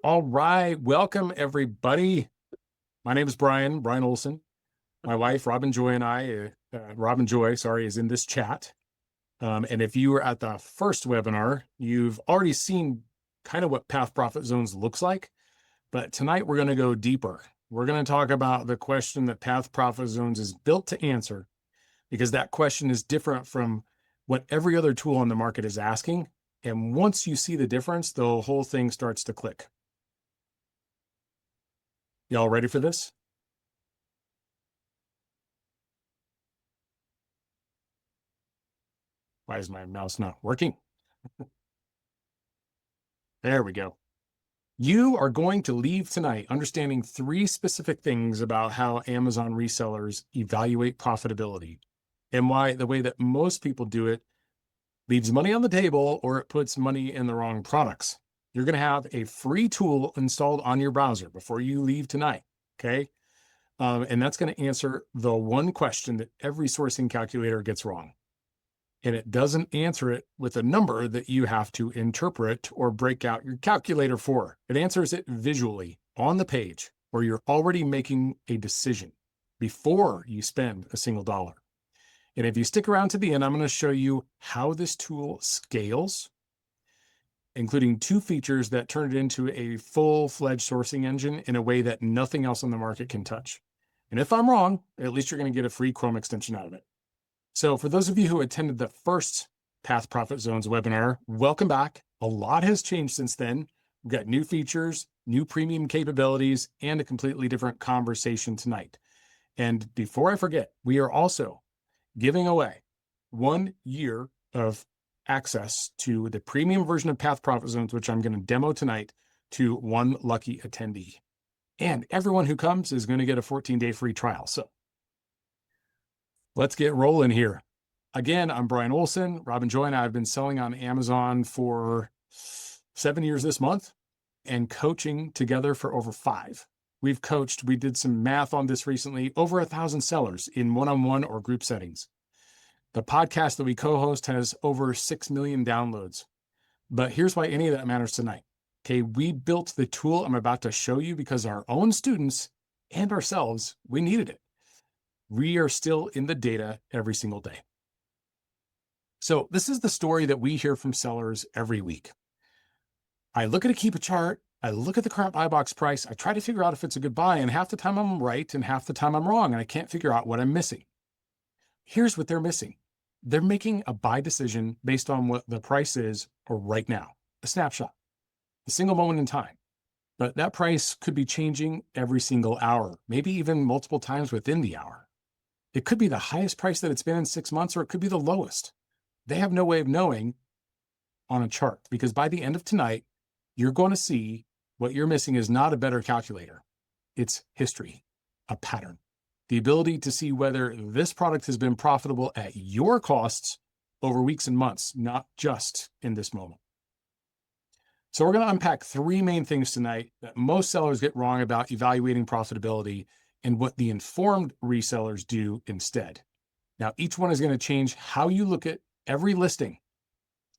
All right, welcome everybody. My name is Brian Olson. My wife, Robin Joy, and I, Robin Joy, sorry, is in this chat. And if you were at the first webinar, you've already seen kind of what path profit zones looks like. But tonight we're going to go deeper. We're going to talk about the question that path profit zones is built to answer, because that question is different from what every other tool on the market is asking. And once you see the difference, the whole thing starts to click. Y'all ready for this? Why is my mouse not working? There we go. You are going to leave tonight understanding 3 specific things about how Amazon resellers evaluate profitability and why the way that most people do it leaves money on the table or it puts money in the wrong products. You're going to have a free tool installed on your browser before you leave tonight, okay? And that's going to answer the one question that every sourcing calculator gets wrong. And it doesn't answer it with a number that you have to interpret or break out your calculator for. It answers it visually on the page where you're already making a decision before you spend a single dollar. And if you stick around to the end, I'm going to show you how this tool scales, including 2 features that turn it into a full-fledged sourcing engine in a way that nothing else on the market can touch. And if I'm wrong, at least you're going to get a free Chrome extension out of it. So for those of you who attended the first Path Profit Zones webinar, welcome back. A lot has changed since then. We've got new features, new premium capabilities, and a completely different conversation tonight. And before I forget, we are also giving away 1 year of access to the premium version of Path Profit Zones, which I'm going to demo tonight, to 1 lucky attendee. And everyone who comes is going to get a 14-day free trial. So let's get rolling here. Again, I'm Brian Olson. Robin Joy and I have been selling on Amazon for 7 years this month and coaching together for over 5. We did some math on this recently, over 1,000 sellers in one-on-one or group settings. The podcast that we co-host has over 6 million downloads. But here's why any of that matters tonight. Okay, we built the tool I'm about to show you because our own students and ourselves, we needed it. We are still in the data every single day. So this is the story that we hear from sellers every week. I look at a Keepa chart, I look at the current buy box price, I try to figure out if it's a good buy, and half the time I'm right and half the time I'm wrong, and I can't figure out what I'm missing. Here's what they're missing. They're making a buy decision based on what the price is or right now, a snapshot, a single moment in time. But that price could be changing every single hour, maybe even multiple times within the hour. It could be the highest price that it's been in 6 months, or it could be the lowest. They have no way of knowing on a chart, because by the end of tonight, you're going to see what you're missing is not a better calculator. It's history, a pattern, the ability to see whether this product has been profitable at your costs over weeks and months, not just in this moment. So we're going to unpack 3 main things tonight that most sellers get wrong about evaluating profitability and what the informed resellers do instead. Now, each one is going to change how you look at every listing.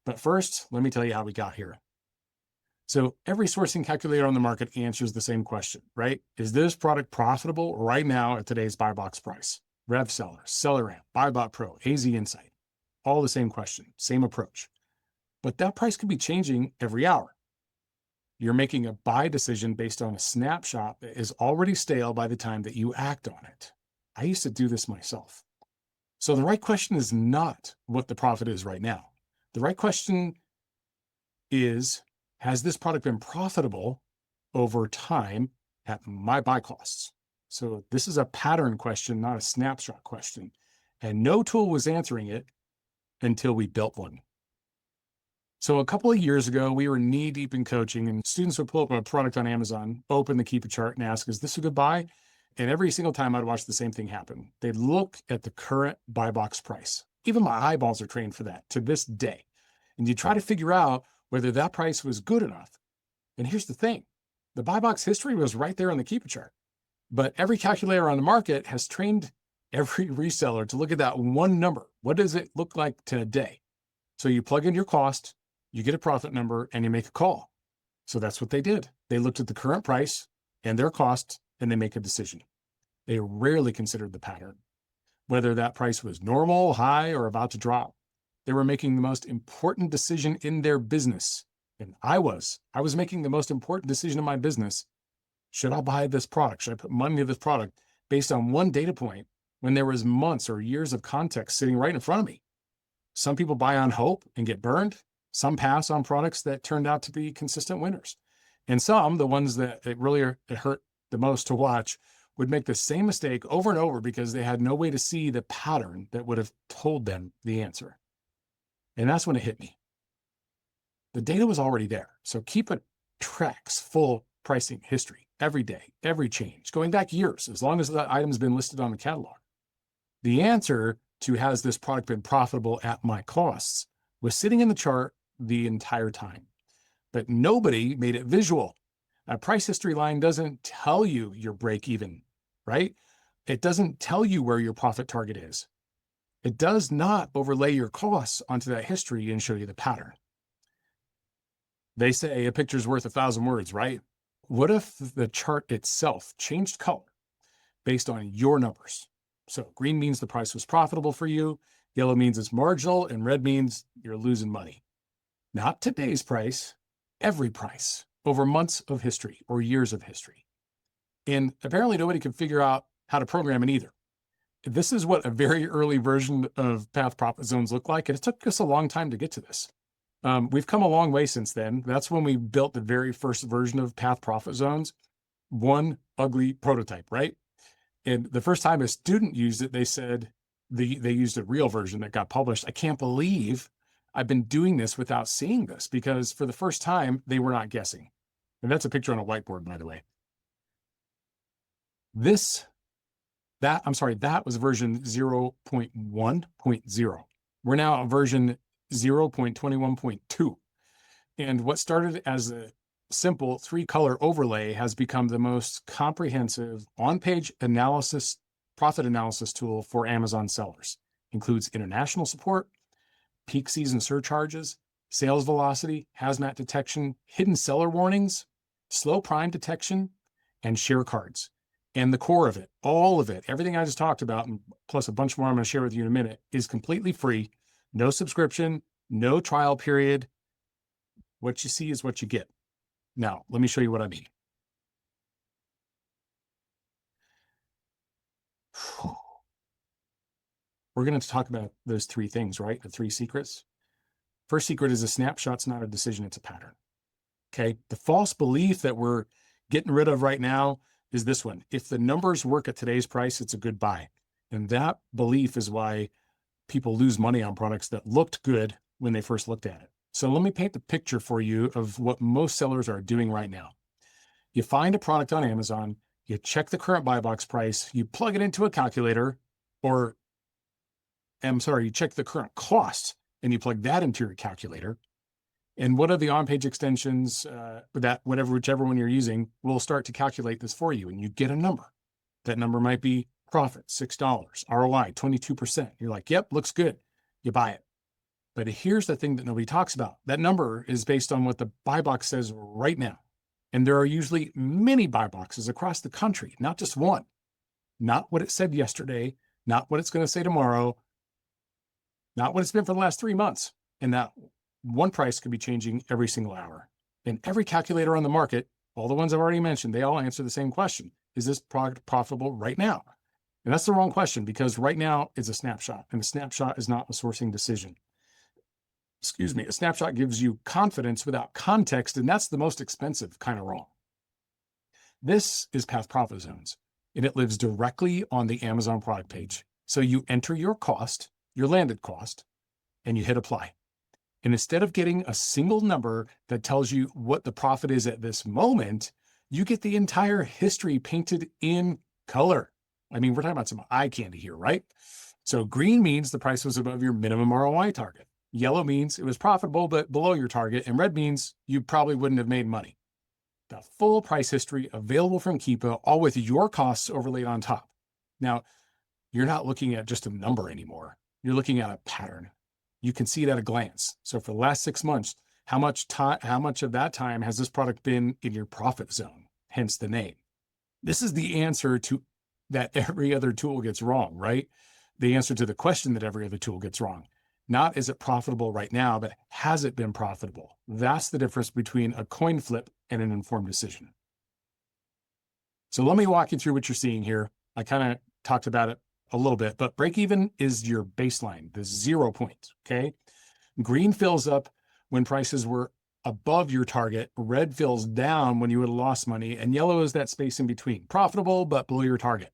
But first, let me tell you how we got here. So every sourcing calculator on the market answers the same question, right? Is this product profitable right now at today's buy box price? RevSeller, SellerAmp, BuyBot Pro, AZ Insight, all the same question, same approach. But that price could be changing every hour. You're making a buy decision based on a snapshot that is already stale by the time that you act on it. I used to do this myself. So the right question is not what the profit is right now. The right question is, has this product been profitable over time at my buy costs? So this is a pattern question, not a snapshot question. And no tool was answering it until we built one. So a couple of years ago, we were knee-deep in coaching, and students would pull up a product on Amazon, open the Keepa chart, and ask, is this a good buy? And every single time I'd watch the same thing happen. They'd look at the current buy box price. Even my eyeballs are trained for that to this day. And you try to figure out whether that price was good enough. And here's the thing. The buy box history was right there on the Keepa chart. But every calculator on the market has trained every reseller to look at that one number. What does it look like today? So you plug in your cost, you get a profit number, and you make a call. So that's what they did. They looked at the current price and their cost, and they make a decision. They rarely considered the pattern, whether that price was normal, high, or about to drop. They were making the most important decision in their business. And I was making the most important decision in my business. Should I buy this product? Should I put money into this product based on one data point when there was months or years of context sitting right in front of me? Some people buy on hope and get burned. Some pass on products that turned out to be consistent winners. And some, the ones that it hurt the most to watch, would make the same mistake over and over because they had no way to see the pattern that would have told them the answer. And that's when it hit me. The data was already there. So Keepa tracks full pricing history every day, every change, going back years, as long as that item's been listed on the catalog. The answer to has this product been profitable at my costs was sitting in the chart the entire time. But nobody made it visual. A price history line doesn't tell you your break even, right? It doesn't tell you where your profit target is. It does not overlay your costs onto that history and show you the pattern. They say a picture's worth 1,000 words, right? What if the chart itself changed color based on your numbers? So green means the price was profitable for you, yellow means it's marginal, and red means you're losing money. Not today's price, every price over months of history or years of history. And apparently nobody can figure out how to program it either. This is what a very early version of path profit zones look like, and it took us a long time to get to this. We've come a long way since then. That's when we built the very first version of path profit zones. One ugly prototype, right? And the first time a student used it, they said they used a real version that got published. I can't believe I've been doing this without seeing this, because for the first time, they were not guessing. And that's a picture on a whiteboard, by the way. That was version 0.1.0. We're now at version 0.21.2. And what started as a simple 3-color overlay has become the most comprehensive on-page analysis, profit analysis tool for Amazon sellers. Includes international support, peak season surcharges, sales velocity, hazmat detection, hidden seller warnings, slow prime detection, and share cards. And the core of it, all of it, everything I just talked about, and plus a bunch more I'm going to share with you in a minute, is completely free. No subscription, no trial period. What you see is what you get. Now, let me show you what I mean. We're going to talk about those 3 things, right? The 3 secrets. First secret is a snapshot's not a decision, it's a pattern. Okay. The false belief that we're getting rid of right now is this one. If the numbers work at today's price, it's a good buy. And that belief is why people lose money on products that looked good when they first looked at it. So let me paint the picture for you of what most sellers are doing right now. You find a product on Amazon, you check the current buy box price, you plug it into a calculator, you check the current cost and you plug that into your calculator. And one of the on-page extensions, whichever one you're using, will start to calculate this for you, and you get a number. That number might be profit, $6, ROI, 22%. You're like, yep, looks good. You buy it. But here's the thing that nobody talks about. That number is based on what the buy box says right now. And there are usually many buy boxes across the country, not just one. Not what it said yesterday, not what it's going to say tomorrow, not what it's been for the last 3 months. And that one price could be changing every single hour. And every calculator on the market, all the ones I've already mentioned, they all answer the same question. Is this product profitable right now? And that's the wrong question, because right now is a snapshot, and a snapshot is not a sourcing decision. Excuse me, a snapshot gives you confidence without context, and that's the most expensive kind of wrong. This is Path Profit Zones, and it lives directly on the Amazon product page. So you enter your cost, your landed cost, and you hit apply. And instead of getting a single number that tells you what the profit is at this moment, you get the entire history painted in color. I mean, we're talking about some eye candy here, right? So green means the price was above your minimum ROI target. Yellow means it was profitable, but below your target. And red means you probably wouldn't have made money. The full price history available from Keepa, all with your costs overlaid on top. Now, you're not looking at just a number anymore. You're looking at a pattern. You can see it at a glance. So for the last 6 months, How much time, how much of that time has this product been in your profit zone? Hence the name. This is the answer to that every other tool gets wrong, right? The answer to the question that every other tool gets wrong. Not is it profitable right now, but has it been profitable? That's the difference between a coin flip and an informed decision. So let me walk you through what you're seeing here. I kind of talked about it a little bit, but break even is your baseline, the 0 point, okay? Green fills up when prices were above your target, red fills down when you would have lost money, and yellow is that space in between, profitable but below your target.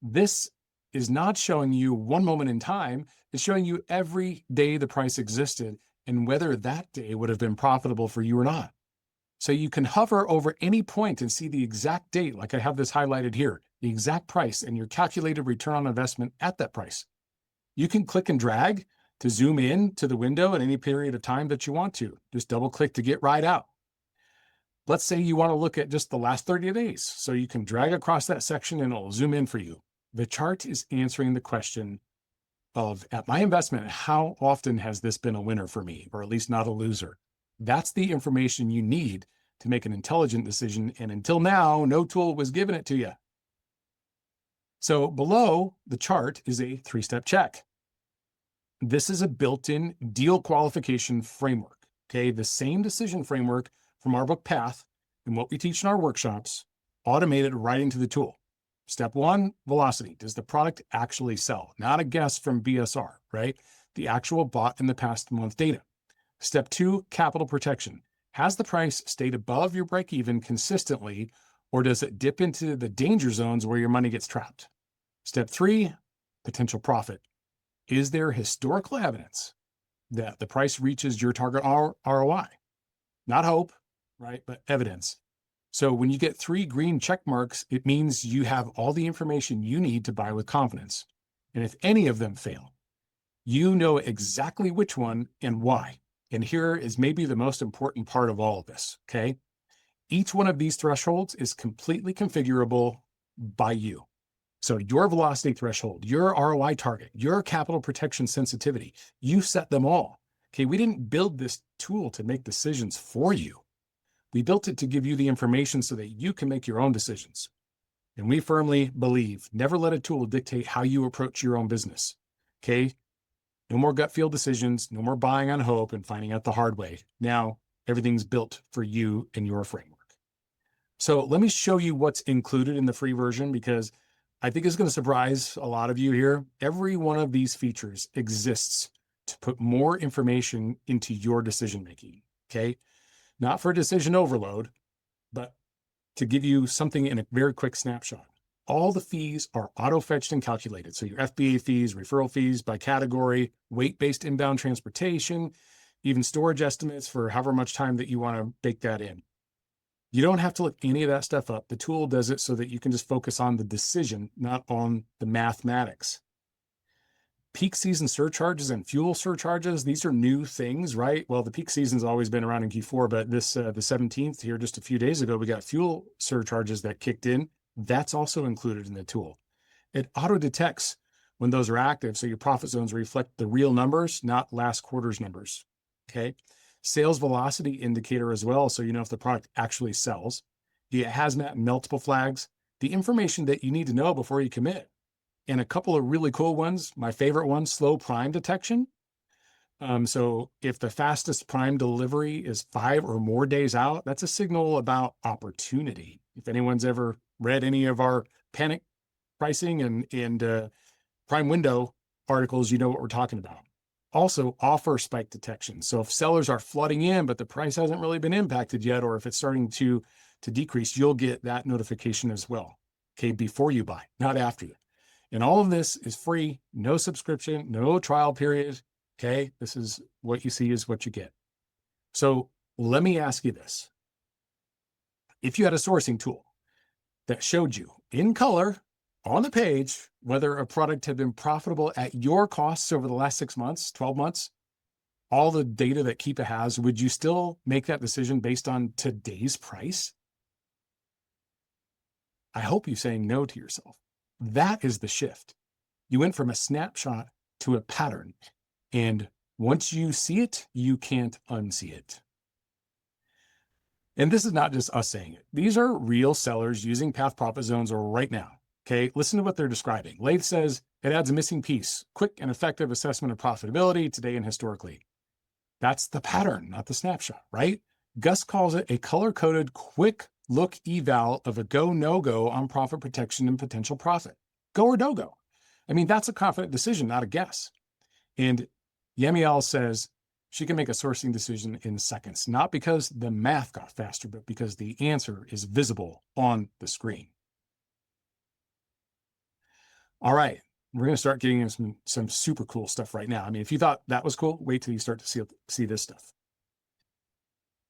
This is not showing you one moment in time, it's showing you every day the price existed and whether that day would have been profitable for you or not. So you can hover over any point and see the exact date, like I have this highlighted here, the exact price and your calculated return on investment at that price. You can click and drag to zoom in to the window at any period of time that you want to. Just double click to get right out. Let's say you want to look at just the last 30 days. So you can drag across that section and it'll zoom in for you. The chart is answering the question of, at my investment, how often has this been a winner for me, or at least not a loser? That's the information you need to make an intelligent decision. And until now, no tool was giving it to you. So below the chart is a 3-step check. This is a built-in deal qualification framework, okay? The same decision framework from our book Path and what we teach in our workshops, automated right into the tool. Step 1, velocity. Does the product actually sell? Not a guess from BSR, right? The actual bought in the past month data. Step 2, capital protection. Has the price stayed above your break even consistently, or does it dip into the danger zones where your money gets trapped? Step 3, potential profit. Is there historical evidence that the price reaches your target ROI? Not hope, right? But evidence. So when you get 3 green check marks, it means you have all the information you need to buy with confidence. And if any of them fail, you know exactly which one and why. And here is maybe the most important part of all of this, okay? Each one of these thresholds is completely configurable by you. So your velocity threshold, your ROI target, your capital protection sensitivity, you set them all. Okay, we didn't build this tool to make decisions for you. We built it to give you the information so that you can make your own decisions. And we firmly believe, never let a tool dictate how you approach your own business. Okay, no more gut feel decisions, no more buying on hope and finding out the hard way. Now, everything's built for you and your framework. So let me show you what's included in the free version, because I think it's going to surprise a lot of you here. Every one of these features exists to put more information into your decision-making, okay? Not for decision overload, but to give you something in a very quick snapshot. All the fees are auto-fetched and calculated. So your FBA fees, referral fees by category, weight-based inbound transportation, even storage estimates for however much time that you want to bake that in. You don't have to look any of that stuff up. The tool does it so that you can just focus on the decision, not on the mathematics. Peak season surcharges and fuel surcharges, these are new things, right? Well, the peak season's always been around in Q4, but this the 17th here, just a few days ago, we got fuel surcharges that kicked in. That's also included in the tool. It auto-detects when those are active, so your profit zones reflect the real numbers, not last quarter's numbers, okay? Sales velocity indicator as well, so you know if the product actually sells. The hazmat and multiple flags, the information that you need to know before you commit. And a couple of really cool ones, my favorite one, slow prime detection. So if the fastest prime delivery is 5 or more days out, that's a signal about opportunity. If anyone's ever read any of our panic pricing and prime window articles, you know what we're talking about. Also, offer spike detection. So if sellers are flooding in, but the price hasn't really been impacted yet, or if it's starting to decrease, you'll get that notification as well, okay, before you buy, not after. And all of this is free, no subscription, no trial period, okay? This is what you see is what you get. So let me ask you this. If you had a sourcing tool that showed you in color on the page whether a product had been profitable at your costs over the last 6 months, 12 months, all the data that Keepa has, would you still make that decision based on today's price? I hope you're saying no to yourself. That is the shift. You went from a snapshot to a pattern. And once you see it, you can't unsee it. And this is not just us saying it. These are real sellers using path profit zones right now. Okay, listen to what they're describing. Laith says it adds a missing piece, quick and effective assessment of profitability today and historically. That's the pattern, not the snapshot, right? Gus calls it a color-coded quick look eval of a go, no go on profit protection and potential profit. Go or no go. I mean, that's a confident decision, not a guess. And Yemiel says she can make a sourcing decision in seconds, not because the math got faster, but because the answer is visible on the screen. All right, we're going to start getting into some super cool stuff right now. I mean, if you thought that was cool, wait till you start to see this stuff.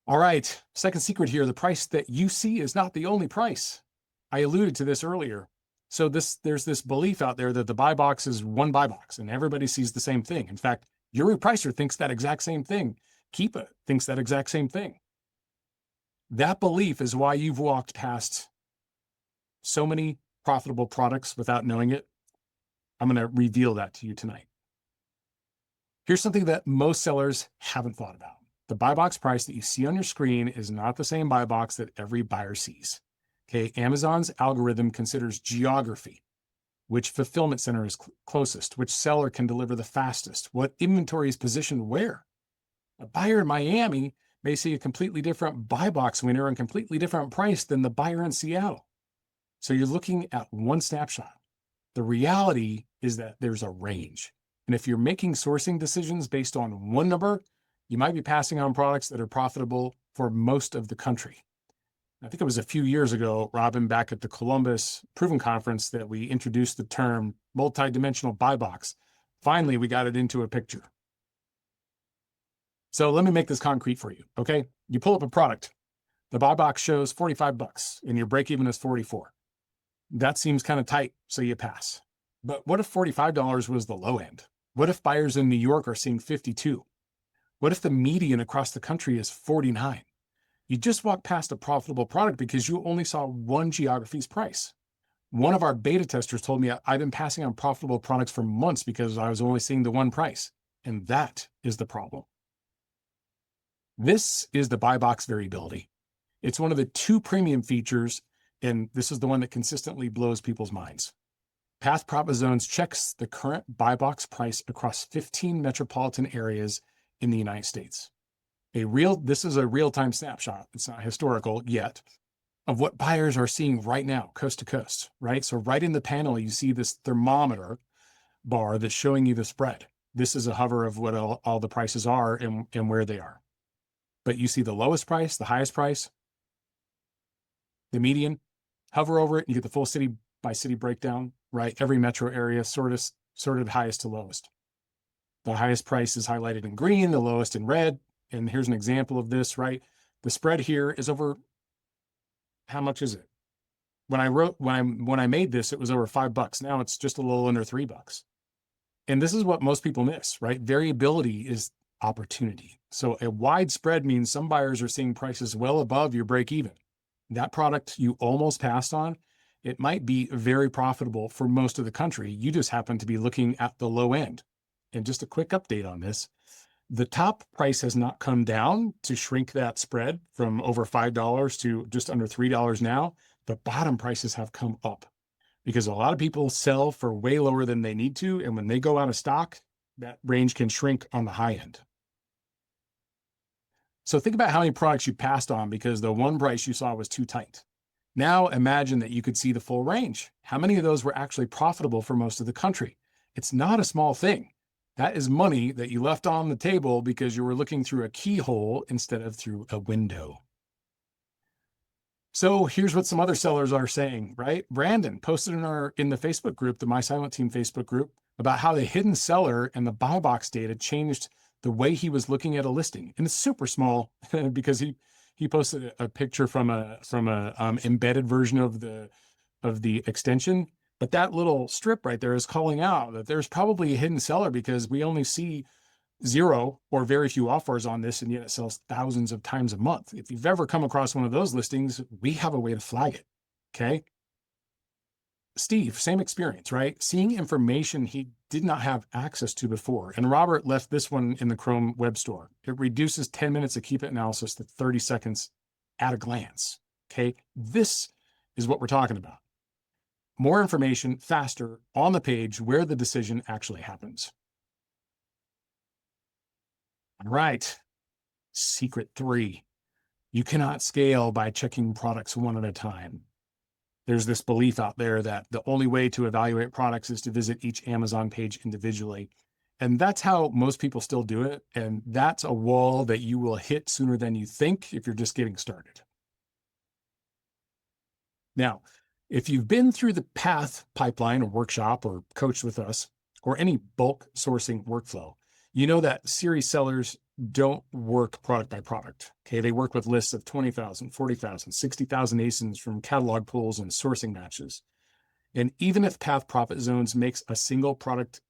All right, second secret here, the price that you see is not the only price. I alluded to this earlier. So there's this belief out there that the buy box is one buy box and everybody sees the same thing. In fact, your repricer thinks that exact same thing. Keepa thinks that exact same thing. That belief is why you've walked past so many profitable products without knowing it. I'm going to reveal that to you tonight. Here's something that most sellers haven't thought about. The buy box price that you see on your screen is not the same buy box that every buyer sees. Okay, Amazon's algorithm considers geography, which fulfillment center is closest, which seller can deliver the fastest, what inventory is positioned where. A buyer in Miami may see a completely different buy box winner and completely different price than the buyer in Seattle. So you're looking at one snapshot. The reality is that there's a range. And if you're making sourcing decisions based on one number, you might be passing on products that are profitable for most of the country. I think it was a few years ago, Robin, back at the Columbus Proven Conference, that we introduced the term multi-dimensional buy box. Finally, we got it into a picture. So let me make this concrete for you, okay? You pull up a product. The buy box shows $45 and your break even is 44. That seems kind of tight, so you pass. But what if $45 was the low end? What if buyers in New York are seeing 52? What if the median across the country is 49? You just walked past a profitable product because you only saw one geography's price. One of our beta testers told me I've been passing on profitable products for months because I was only seeing the one price. And that is the problem. This is the buy box variability. It's one of the two premium features, and this is the one that consistently blows people's minds. Path profit zones checks the current buy box price across 15 metropolitan areas in the United States. This is a real-time snapshot. It's not historical yet, of what buyers are seeing right now, coast to coast, right? So right in the panel, you see this thermometer bar that's showing you the spread. This is a hover of what all the prices are and where they are. But you see the lowest price, the highest price, the median. Hover over it, and you get the full city by city breakdown, right? Every metro area sorted highest to lowest. The highest price is highlighted in green, the lowest in red. And here's an example of this, right? The spread here is over, how much is it? When I made this, it was over $5. Now it's just a little under $3. And this is what most people miss, right? Variability is opportunity. So a wide spread means some buyers are seeing prices well above your break even. That product you almost passed on, it might be very profitable for most of the country. You just happen to be looking at the low end. And just a quick update on this. The top price has not come down to shrink that spread from over $5 to just under $3 now. The bottom prices have come up because a lot of people sell for way lower than they need to. And when they go out of stock, that range can shrink on the high end. So think about how many products you passed on because the one price you saw was too tight. Now imagine that you could see the full range. How many of those were actually profitable for most of the country? It's not a small thing. That is money that you left on the table because you were looking through a keyhole instead of through a window. So here's what some other sellers are saying, right? Brandon posted in the Facebook group, the My Silent Team Facebook group, about how the hidden seller and the buy box data changed the way he was looking at a listing. And it's super small because he posted a picture from a embedded version of the extension. But that little strip right there is calling out that there's probably a hidden seller because we only see 0 or very few offers on this, and yet it sells thousands of times a month. If you've ever come across one of those listings, we have a way to flag it, okay? Steve, same experience, right? Seeing information he did not have access to before. And Robert left this one in the Chrome Web Store. It reduces 10 minutes of Keepa analysis to 30 seconds at a glance. Okay. This is what we're talking about. More information faster on the page where the decision actually happens. All right. Secret 3. You cannot scale by checking products one at a time. There's this belief out there that the only way to evaluate products is to visit each Amazon page individually. And that's how most people still do it. And that's a wall that you will hit sooner than you think if you're just getting started. Now, if you've been through the path pipeline or workshop or coached with us or any bulk sourcing workflow, you know that series sellers don't work product by product. Okay, they work with lists of 20,000, 40,000, 60,000 ASINs from catalog pools and sourcing matches. And even if Path Profit Zones makes a single product,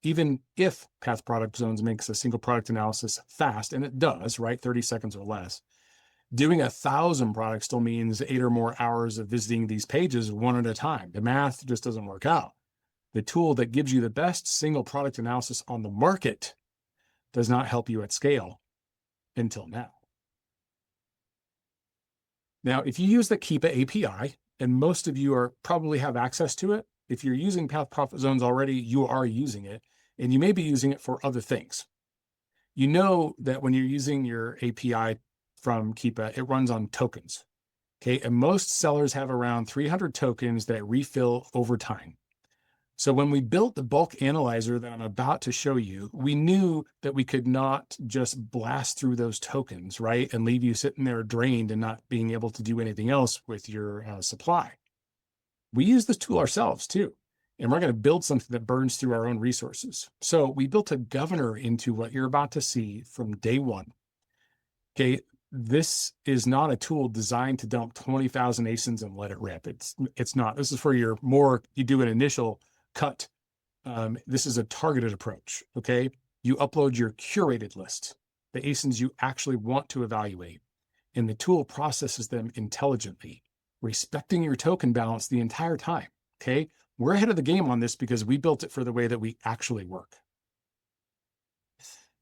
even if Path Product Zones makes a single product analysis fast, and it does, right, 30 seconds or less, doing 1,000 products still means 8 or more hours of visiting these pages one at a time. The math just doesn't work out. The tool that gives you the best single product analysis on the market does not help you at scale until now. Now, if you use the Keepa API, and most of you probably have access to it, if you're using Path Profit Zones already, you are using it, and you may be using it for other things. You know that when you're using your API from Keepa, it runs on tokens. Okay, and most sellers have around 300 tokens that refill over time. So when we built the bulk analyzer that I'm about to show you, we knew that we could not just blast through those tokens, right, and leave you sitting there drained and not being able to do anything else with your supply. We use this tool ourselves too, and we're going to build something that burns through our own resources. So we built a governor into what you're about to see from day one. Okay, this is not a tool designed to dump 20,000 ASINs and let it rip. It's not. This is for you do an initial cut. This is a targeted approach, okay? You upload your curated list, the ASINs you actually want to evaluate, and the tool processes them intelligently, respecting your token balance the entire time, okay? We're ahead of the game on this because we built it for the way that we actually work.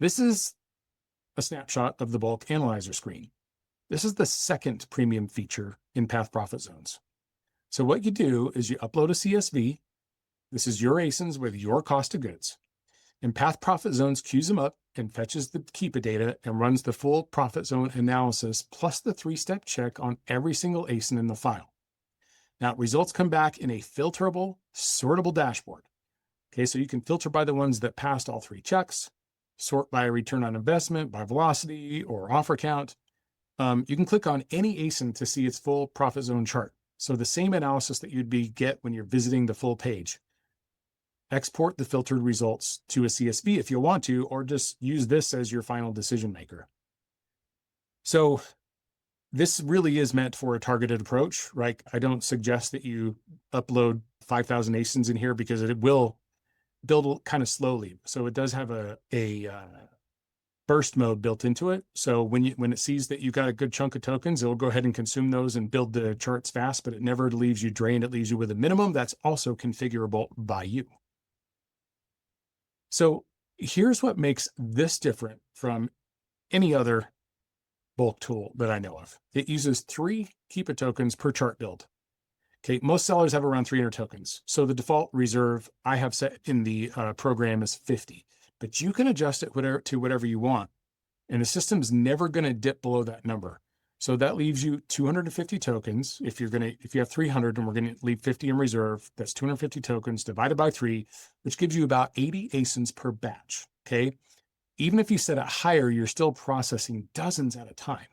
This is a snapshot of the bulk analyzer screen. This is the second premium feature in Path Profit Zones. So what you do is you upload a CSV. This is your ASINs with your cost of goods. And Path Profit Zones queues them up and fetches the Keepa data and runs the full profit zone analysis plus the 3-step check on every single ASIN in the file. Now, results come back in a filterable, sortable dashboard. Okay, so you can filter by the ones that passed all 3 checks, sort by return on investment, by velocity, or offer count. You can click on any ASIN to see its full profit zone chart. So the same analysis that you'd get when you're visiting the full page. Export the filtered results to a CSV if you want to, or just use this as your final decision maker. So this really is meant for a targeted approach, right? I don't suggest that you upload 5,000 ASINs in here because it will build kind of slowly. So it does have a burst mode built into it. So when it sees that you've got a good chunk of tokens, it'll go ahead and consume those and build the charts fast, but it never leaves you drained. It leaves you with a minimum that's also configurable by you. So here's what makes this different from any other bulk tool that I know of. It uses 3 Keepa tokens per chart build. Okay, most sellers have around 300 tokens. So the default reserve I have set in the program is 50, but you can adjust it to whatever you want. And the system's never going to dip below that number. So that leaves you 250 tokens. If you have 300 and we're going to leave 50 in reserve, that's 250 tokens divided by 3, which gives you about 80 ASINs per batch. Okay. Even if you set it higher, you're still processing dozens at a time.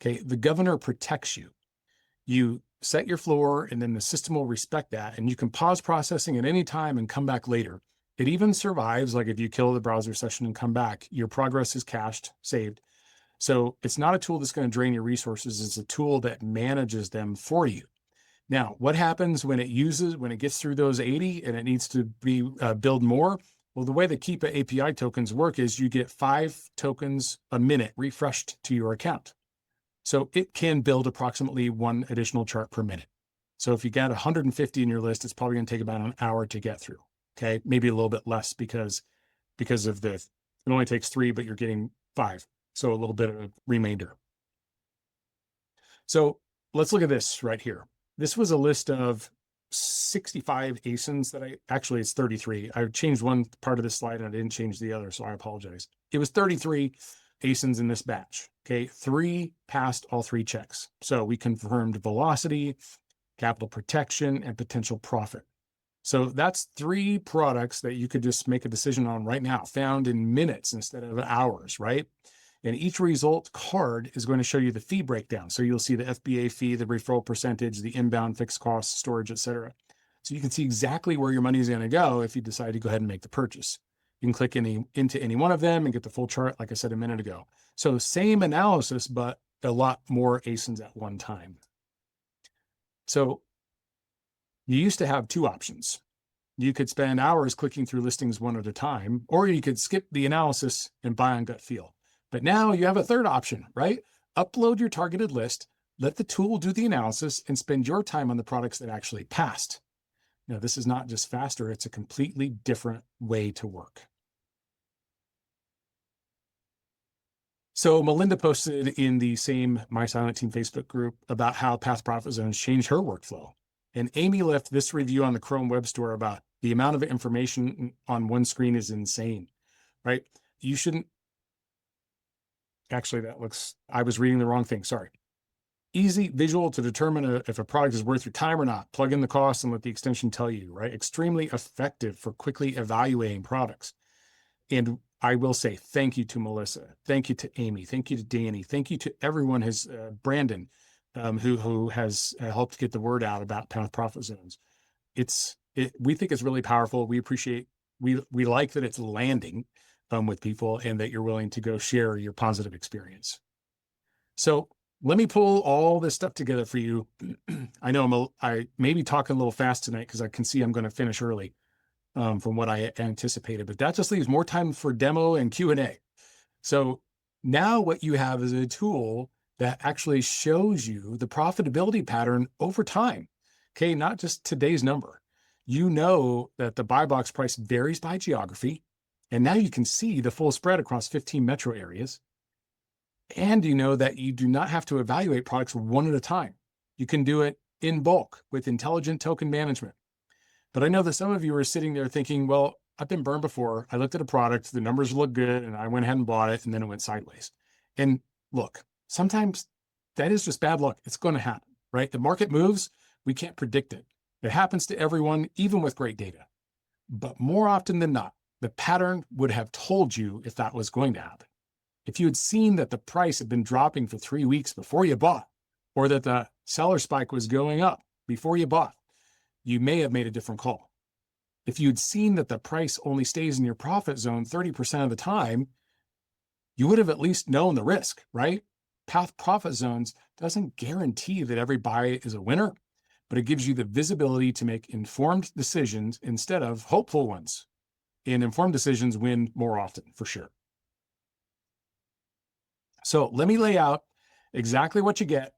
Okay. The governor protects you. You set your floor and then the system will respect that. And you can pause processing at any time and come back later. It even survives, like if you kill the browser session and come back, your progress is cached, saved. So it's not a tool that's going to drain your resources. It's a tool that manages them for you. Now, what happens when it gets through those 80 and it needs to be build more? Well, the way the Keepa API tokens work is you get 5 tokens a minute refreshed to your account. So it can build approximately 1 additional chart per minute. So if you got 150 in your list, it's probably going to take about an hour to get through. Okay, maybe a little bit less because of it only takes 3, but you're getting 5. So a little bit of a remainder. So let's look at this right here. This was a list of 65 ASINs that actually it's 33. I changed one part of this slide and I didn't change the other, so I apologize. It was 33 ASINs in this batch. Okay, 3 passed all 3 checks. So we confirmed velocity, capital protection, and potential profit. So that's 3 products that you could just make a decision on right now, found in minutes instead of hours, right? And each result card is going to show you the fee breakdown. So you'll see the FBA fee, the referral percentage, the inbound fixed costs, storage, etc. So you can see exactly where your money is going to go if you decide to go ahead and make the purchase. You can click into any one of them and get the full chart, like I said a minute ago. So same analysis, but a lot more ASINs at one time. So you used to have 2 options. You could spend hours clicking through listings one at a time, or you could skip the analysis and buy on gut feel. But now you have a third option, right? Upload your targeted list, let the tool do the analysis, and spend your time on the products that actually passed. Now, this is not just faster, it's a completely different way to work. So Melinda posted in the same My Silent Team Facebook group about how Path Profit Zones changed her workflow. And Amy left this review on the Chrome Web Store about the amount of information on one screen is insane, right? You shouldn't, actually I was reading the wrong thing, sorry. Easy visual to determine if a product is worth your time or not. Plug in the cost and let the extension tell you, right? Extremely effective for quickly evaluating products. And I will say thank you to Melissa, thank you to Amy, thank you to Danny, thank you to everyone, Brandon, who has helped get the word out about Path Profit Zones. We think it's really powerful. We appreciate, we like that it's landing with people and that you're willing to go share your positive experience. So let me pull all this stuff together for you. I know I may be talking a little fast tonight because I can see I'm going to finish early from what I anticipated, but that just leaves more time for demo and Q&A. So now what you have is a tool that actually shows you the profitability pattern over time. Okay, not just today's number. You know that the buy box price varies by geography, and now you can see the full spread across 15 metro areas. And you know that you do not have to evaluate products one at a time. You can do it in bulk with intelligent token management. But I know that some of you are sitting there thinking, well, I've been burned before. I looked at a product, the numbers look good, and I went ahead and bought it, and then it went sideways. And look, sometimes that is just bad luck. It's going to happen, right? The market moves. We can't predict it. It happens to everyone, even with great data. But more often than not, the pattern would have told you if that was going to happen. If you had seen that the price had been dropping for 3 weeks before you bought, or that the seller spike was going up before you bought, you may have made a different call. If you'd seen that the price only stays in your profit zone 30% of the time, you would have at least known the risk, right? Path Profit Zones doesn't guarantee that every buy is a winner, but it gives you the visibility to make informed decisions instead of hopeful ones. And informed decisions win more often, for sure. So let me lay out exactly what you get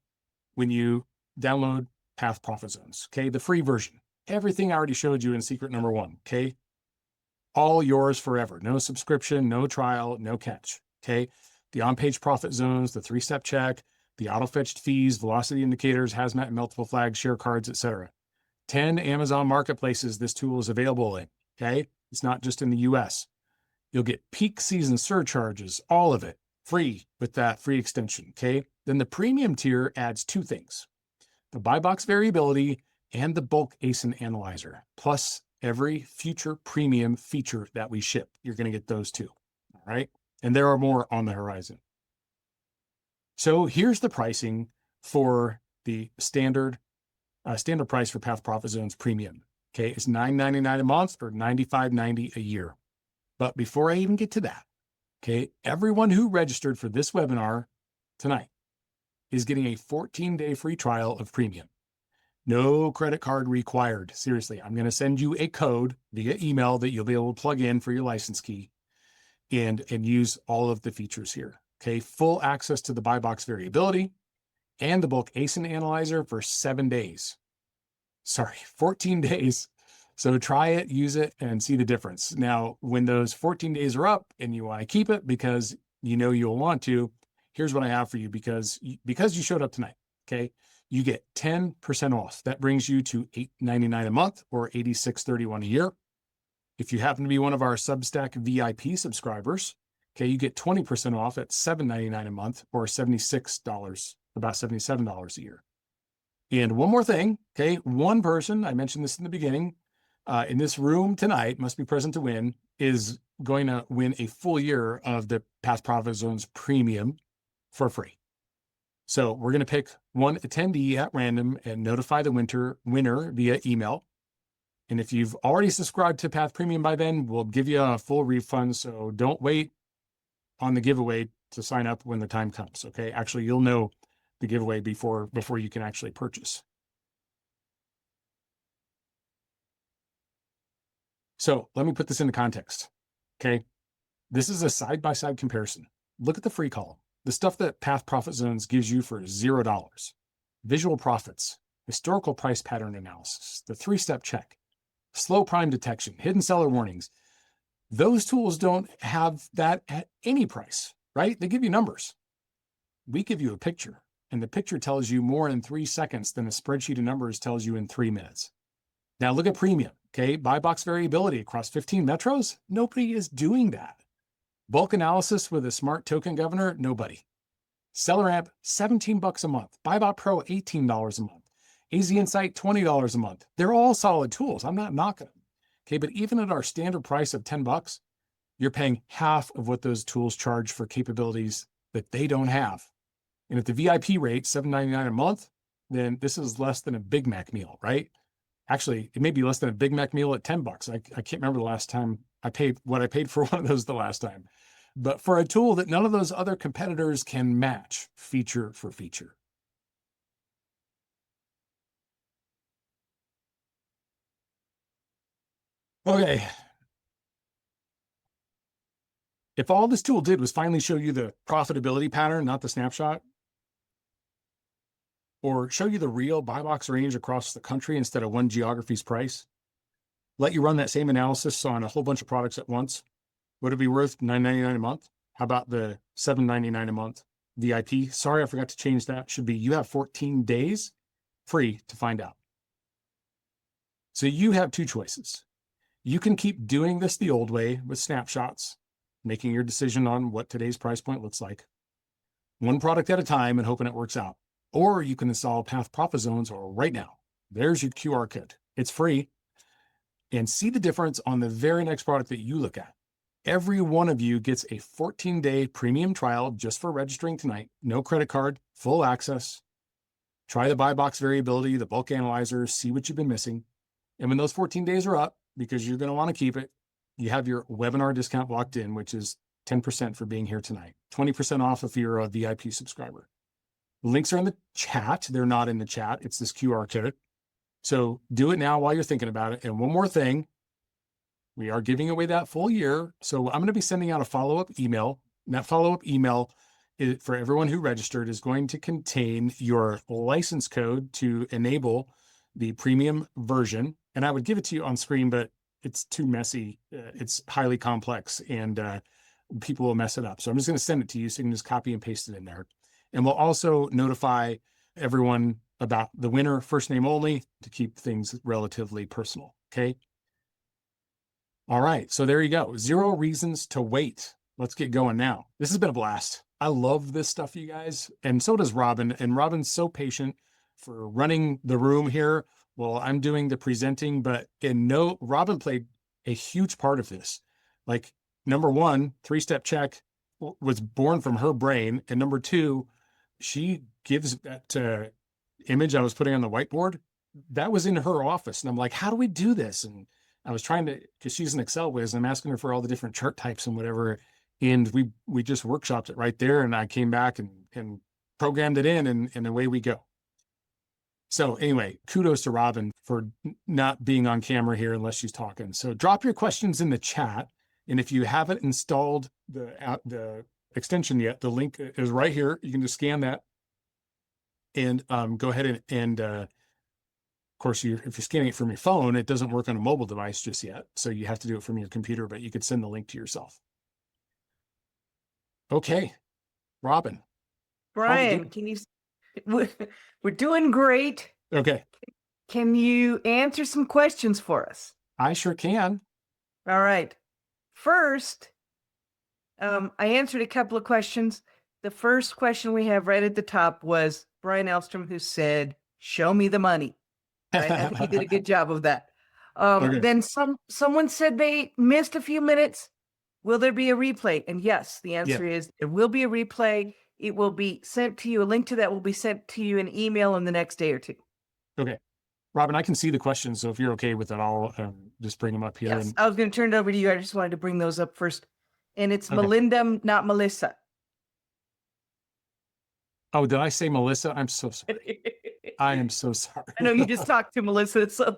when you download Path Profit Zones, okay? The free version. Everything I already showed you in secret number 1, okay? All yours forever. No subscription, no trial, no catch, okay? The on-page profit zones, the 3-step check, the auto-fetched fees, velocity indicators, hazmat and multiple flags, share cards, etc. 10 Amazon marketplaces this tool is available in, okay? It's not just in the US. You'll get peak season surcharges, all of it, free with that free extension, okay? Then the premium tier adds 2 things: the buy box variability and the bulk ASIN Analyzer, plus every future premium feature that we ship. You're going to get those 2, all right? And there are more on the horizon. So here's the pricing for the standard price for Path Profit Zones Premium. Okay, it's $9.99 a month or $95.90 a year. But before I even get to that, okay, everyone who registered for this webinar tonight is getting a 14-day free trial of Premium. No credit card required. Seriously, I'm going to send you a code via email that you'll be able to plug in for your license key and use all of the features here. Okay, full access to the buy box variability and the bulk ASIN Analyzer for 7 days. Sorry, 14 days. So try it, use it, and see the difference. Now, when those 14 days are up and you want to keep it because you know you'll want to, here's what I have for you because you showed up tonight. Okay. You get 10% off. That brings you to $8.99 a month or $86.31 a year. If you happen to be one of our Substack VIP subscribers, okay, you get 20% off at $7.99 a month or $76, about $77 a year. And one more thing, okay, one person, I mentioned this in the beginning, in this room tonight, must be present to win, is going to win a full year of the Path Profit Zones Premium for free. So we're going to pick one attendee at random and notify the winner via email. And if you've already subscribed to Path Premium by then, we'll give you a full refund. So don't wait on the giveaway to sign up when the time comes. Okay. Actually, you'll know the giveaway before you can actually purchase. So let me put this into context. Okay. This is a side-by-side comparison. Look at the free column. The stuff that Path Profit Zones gives you for $0. Visual profits, historical price pattern analysis, the 3-step check, slow prime detection, hidden seller warnings. Those tools don't have that at any price, right? They give you numbers. We give you a picture, and the picture tells you more in 3 seconds than a spreadsheet of numbers tells you in 3 minutes. Now look at premium, okay? Buy box variability across 15 metros. Nobody is doing that. Bulk analysis with a smart token governor, nobody. Seller app, $17 a month. Buybot Pro, $18 a month. AZ Insight, $20 a month. They're all solid tools. I'm not knocking them. Okay, but even at our standard price of $10, you're paying half of what those tools charge for capabilities that they don't have. And at the VIP rate, $7.99 a month, then this is less than a Big Mac meal, right? Actually, it may be less than a Big Mac meal at $10. I can't remember the last time I paid what I paid for one of those the last time. But for a tool that none of those other competitors can match feature for feature. Okay. If all this tool did was finally show you the profitability pattern, not the snapshot, or show you the real buy box range across the country instead of one geography's price, let you run that same analysis on a whole bunch of products at once, would it be worth $9.99 a month? How about the $7.99 a month VIP? Sorry, I forgot to change that. Should be you have 14 days free to find out. So you have two choices. You can keep doing this the old way with snapshots, making your decision on what today's price point looks like, one product at a time and hoping it works out. Or you can install Path Profit Zones right now. There's your QR code. It's free. And see the difference on the very next product that you look at. Every one of you gets a 14-day premium trial just for registering tonight. No credit card, full access. Try the buy box variability, the bulk analyzer, see what you've been missing. And when those 14 days are up, because you're going to want to keep it, you have your webinar discount locked in, which is 10% for being here tonight. 20% off if you're a VIP subscriber. The links are in the chat. They're not in the chat. It's this QR code. So do it now while you're thinking about it. And one more thing, we are giving away that full year. So I'm going to be sending out a follow-up email. And that follow-up email for everyone who registered is going to contain your license code to enable the premium version. And I would give it to you on screen, but it's too messy. It's highly complex and people will mess it up. So I'm just going to send it to you so you can just copy and paste it in there. And we'll also notify everyone about the winner, first name only, to keep things relatively personal. Okay. All right. So there you go. 0 reasons to wait. Let's get going now. This has been a blast. I love this stuff, you guys. And so does Robin. And Robin's so patient for running the room here. Well, I'm doing the presenting, but Robin played a huge part of this. Like, number one, 3-step check was born from her brain. And number two, she gives that image I was putting on the whiteboard. That was in her office. And I'm like, how do we do this? And I was trying to, because she's an Excel whiz, and I'm asking her for all the different chart types and whatever. And we just workshopped it right there. And I came back and programmed it in, and away we go. So anyway, kudos to Robin for not being on camera here unless she's talking. So drop your questions in the chat. And if you haven't installed the extension yet, the link is right here. You can just scan that and go ahead and of course, if you're scanning it from your phone, it doesn't work on a mobile device just yet. So you have to do it from your computer, but you could send the link to yourself. Okay, Robin. Brian, can you We're doing great. Okay. Can you answer some questions for us? I sure can. All right. First, I answered a couple of questions. The first question we have right at the top was Brian Elstrom, who said, "Show me the money." Right? I think he did a good job of that. Okay. Then someone said they missed a few minutes. Will there be a replay? And yes, the answer is there will be a replay. It will be sent to you. A link to that will be sent to you in email in the next day or two. Okay. Robin, I can see the questions, so if you're okay with it, I'll just bring them up here. Yes, I was going to turn it over to you. I just wanted to bring those up first. And it's Okay. Melinda, not Melissa. Oh, did I say Melissa? I'm so sorry. I am so sorry. I know you just talked to Melissa, so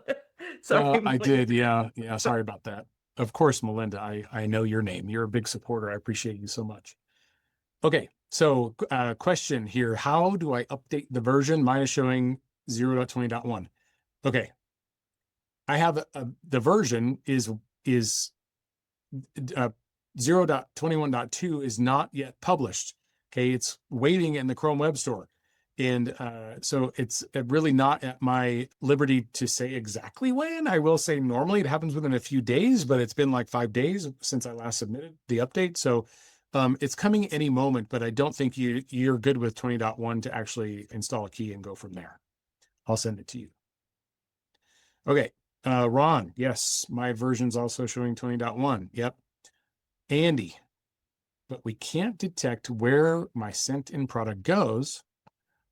sorry. I did. Yeah. Yeah. Sorry about that. Of course, Melinda, I know your name. You're a big supporter. I appreciate you so much. Okay. So question here. How do I update the version? Mine is showing 0.20.1. Okay. I have the version is 0.21.2 is not yet published. Okay. It's waiting in the Chrome Web Store. And so it's really not at my liberty to say exactly when. I will say normally it happens within a few days, but it's been like 5 days since I last submitted the update. So it's coming any moment, but I don't think you're good with 20.1 to actually install a key and go from there. I'll send it to you. Okay. Ron, yes, my version's also showing 20.1. Yep. Andy, but we can't detect where my sent in product goes.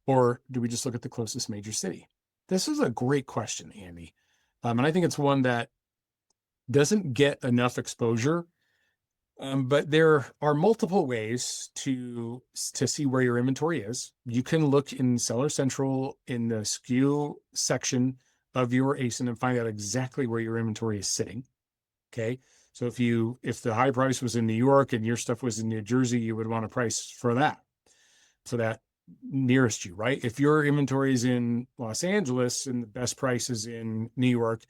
Or do we just look at the closest major city? This is a great question, Andy. And I think it's one that doesn't get enough exposure. But there are multiple ways to see where your inventory is. You can look in Seller Central in the SKU section of your ASIN and find out exactly where your inventory is sitting. Okay. So if the high price was in New York and your stuff was in New Jersey, you would want a price for that nearest you, right? If your inventory is in Los Angeles and the best price is in New York,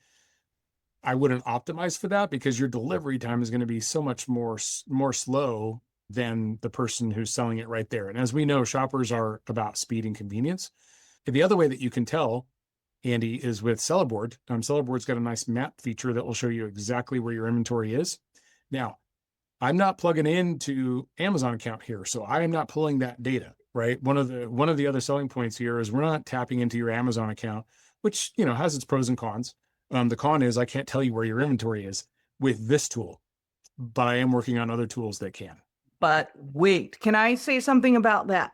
I wouldn't optimize for that because your delivery time is going to be so much more slow than the person who's selling it right there. And as we know, shoppers are about speed and convenience. And the other way that you can tell, Andy, is with Sellerboard. Sellerboard's got a nice map feature that will show you exactly where your inventory is. Now, I'm not plugging into Amazon account here, so I am not pulling that data, right? One of the other selling points here is we're not tapping into your Amazon account, which has its pros and cons. The con is I can't tell you where your inventory is with this tool, but I am working on other tools that can. But wait, can I say something about that?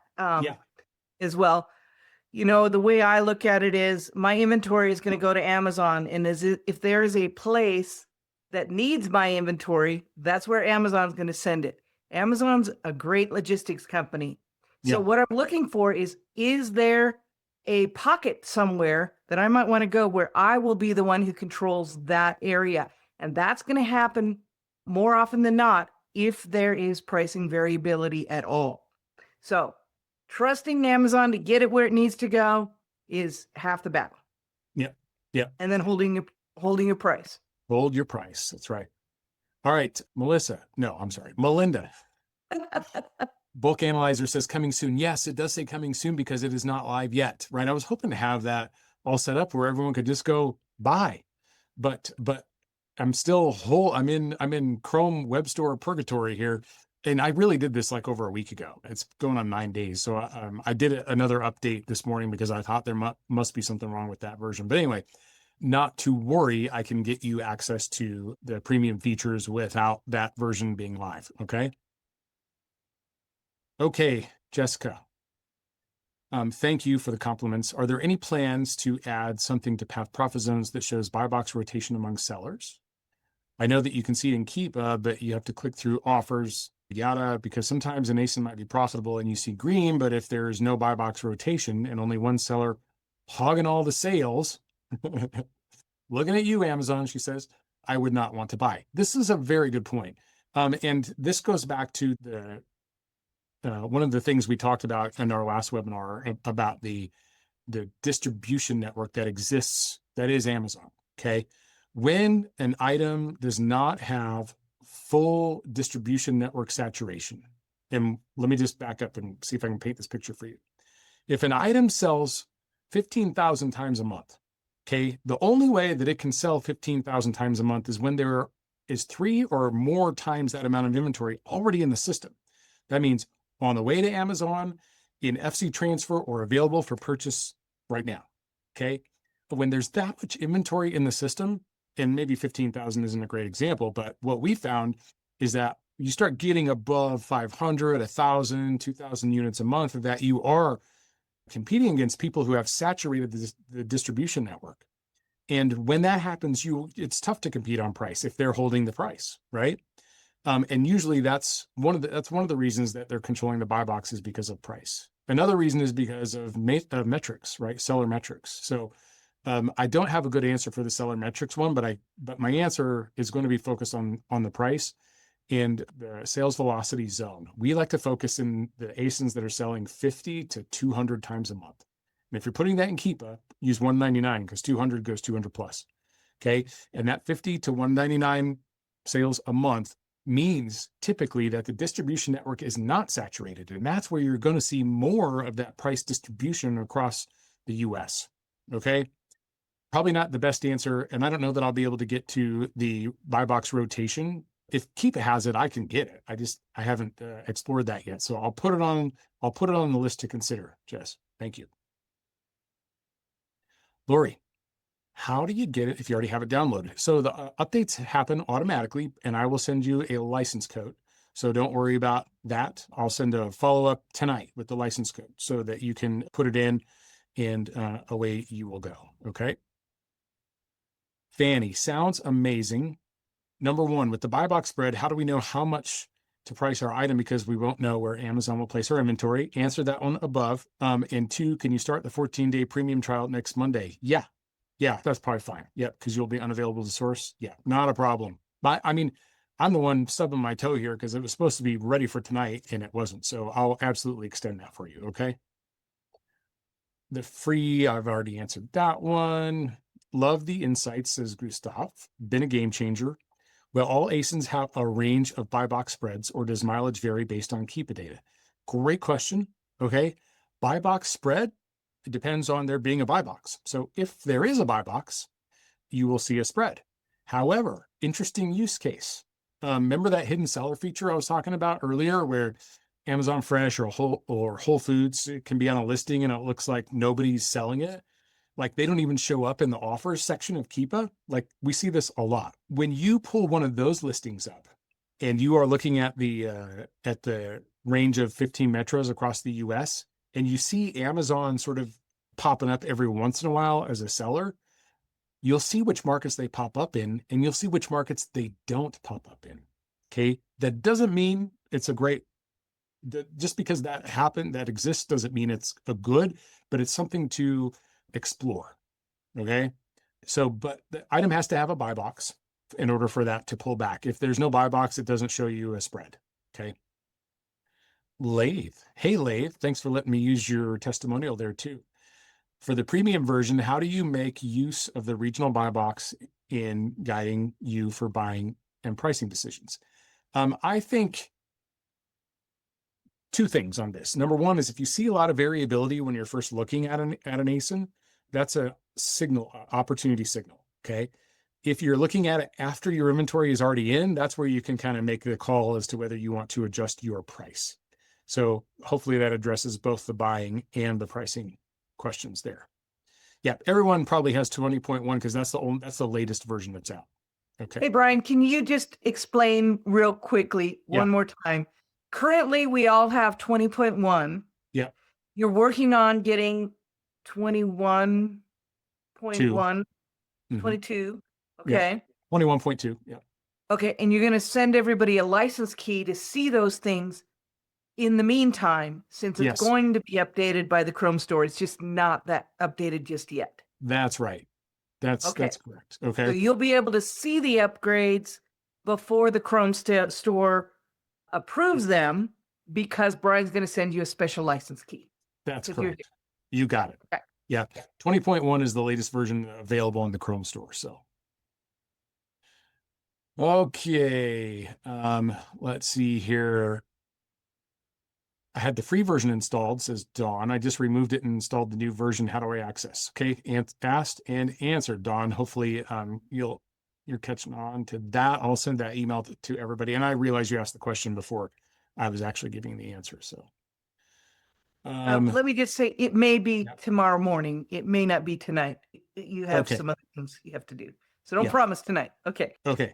As well. The way I look at it is my inventory is going to go to Amazon, and if there is a place that needs my inventory, that's where Amazon's going to send it. Amazon's a great logistics company. So what I'm looking for is there a pocket somewhere that I might want to go where I will be the one who controls that area? And that's going to happen more often than not if there is pricing variability at all. So trusting Amazon to get it where it needs to go is half the battle. Yeah. And then holding your price. Hold your price. That's right. All right, Melissa. No, I'm sorry. Melinda. Bulk Analyzer says coming soon. Yes, it does say coming soon because it is not live yet, right? I was hoping to have that all set up where everyone could just go buy, but I'm still I'm in Chrome Web Store purgatory here. And I really did this like over a week ago. It's going on 9 days. So I did another update this morning because I thought there must be something wrong with that version. But anyway, not to worry, I can get you access to the premium features without that version being live. Okay. Okay, Jessica. Thank you for the compliments. Are there any plans to add something to Path Profit Zones that shows buy box rotation among sellers? I know that you can see it in Keepa, but you have to click through offers, yada, because sometimes an ASIN might be profitable and you see green, but if there's no buy box rotation and only one seller hogging all the sales, looking at you, Amazon, she says, I would not want to buy. This is a very good point. And this goes back to the one of the things we talked about in our last webinar about the distribution network that exists, that is Amazon, okay? When an item does not have full distribution network saturation, and let me just back up and see if I can paint this picture for you. If an item sells 15,000 times a month, okay, the only way that it can sell 15,000 times a month is when there is 3 or more times that amount of inventory already in the system. That means on the way to Amazon, in FC transfer, or available for purchase right now. Okay. But when there's that much inventory in the system, and maybe 15,000 isn't a great example, but what we found is that you start getting above 500, 1,000, 2,000 units a month, that you are competing against people who have saturated the distribution network. And when that happens, it's tough to compete on price if they're holding the price, right? And usually that's one of the reasons that they're controlling the buy box, is because of price. Another reason is because of metrics, right? Seller metrics. So I don't have a good answer for the seller metrics one, but my answer is going to be focused on the price and the sales velocity zone. We like to focus in the ASINs that are selling 50 to 200 times a month. And if you're putting that in Keepa, use 199, because 200 goes 200 plus. Okay. And that 50 to 199 sales a month means typically that the distribution network is not saturated. And that's where you're going to see more of that price distribution across the US. Okay. Probably not the best answer. And I don't know that I'll be able to get to the buy box rotation. If Keepa has it, I can get it. I haven't explored that yet. So I'll put it on the list to consider, Jess. Thank you. Lori, how do you get it if you already have it downloaded? So the updates happen automatically, and I will send you a license code. So don't worry about that. I'll send a follow-up tonight with the license code so that you can put it in, and away you will go. Okay. Fanny, sounds amazing. Number one, with the buy box spread, how do we know how much to price our item, because we won't know where Amazon will place our inventory? Answer that one above. And 2, can you start the 14-day premium trial next Monday? Yeah, that's probably fine. Yeah, because you'll be unavailable to source. Yeah, not a problem. But I mean, I'm the one stubbing my toe here because it was supposed to be ready for tonight and it wasn't. So I'll absolutely extend that for you. Okay. The free, I've already answered that one. Love the insights, says Gustav. Been a game changer. Will all ASINs have a range of buy box spreads, or does mileage vary based on Keepa data? Great question. Okay. Buy box spread, it depends on there being a buy box. So if there is a buy box, you will see a spread. However, interesting use case. Remember that hidden seller feature I was talking about earlier, where Amazon Fresh or Whole Foods can be on a listing and it looks like nobody's selling it? Like they don't even show up in the offers section of Keepa. Like we see this a lot. When you pull one of those listings up and you are looking at the range of 15 metros across the US, and you see Amazon sort of popping up every once in a while as a seller, you'll see which markets they pop up in, and you'll see which markets they don't pop up in. Okay. That doesn't mean it's a great, just because that happened, that exists, doesn't mean it's a good, but it's something to explore. Okay. So, but the item has to have a buy box in order for that to pull back. If there's no buy box, it doesn't show you a spread. Okay. Laith. Hey, Laith, thanks for letting me use your testimonial there too. For the premium version, how do you make use of the regional buy box in guiding you for buying and pricing decisions? I think 2 things on this. Number one is, if you see a lot of variability when you're first looking at an ASIN, that's a signal, opportunity signal. Okay. If you're looking at it after your inventory is already in, that's where you can kind of make the call as to whether you want to adjust your price. So hopefully that addresses both the buying and the pricing questions there. Yeah, everyone probably has 20.1 because that's the latest version that's out. Okay. Hey, Brian, can you just explain real quickly one more time? Currently, we all have 20.1. Yeah. You're working on getting 21.1, 22. Okay. Yeah. 21.2. Yeah. Okay. And you're going to send everybody a license key to see those things in the meantime, since it's going to be updated by the Chrome store. It's just not that updated just yet. That's right. That's correct. Okay. So you'll be able to see the upgrades before the Chrome store approves them, because Brian's going to send you a special license key. That's correct. You got it. Okay. Yeah. 20.1 is the latest version available in the Chrome store. So, okay. Let's see here. I had the free version installed, says Dawn. I just removed it and installed the new version. How do I access? Okay, asked and answered, Dawn. Hopefully you're catching on to that. I'll send that email to everybody. And I realize you asked the question before I was actually giving the answer. So let me just say, it may be tomorrow morning. It may not be tonight. You have some other things you have to do. So don't promise tonight. Okay. Okay.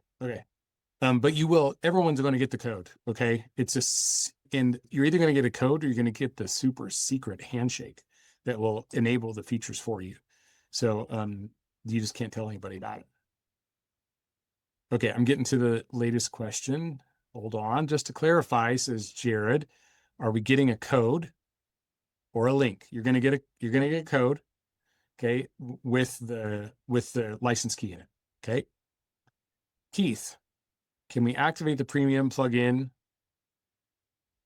But you will, everyone's going to get the code. Okay. And you're either going to get a code or you're going to get the super secret handshake that will enable the features for you. So you just can't tell anybody about it. Okay, I'm getting to the latest question. Hold on. Just to clarify, says Jared, are we getting a code or a link? You're going to get a code, okay, with the license key in it. Okay. Keith, can we activate the premium plugin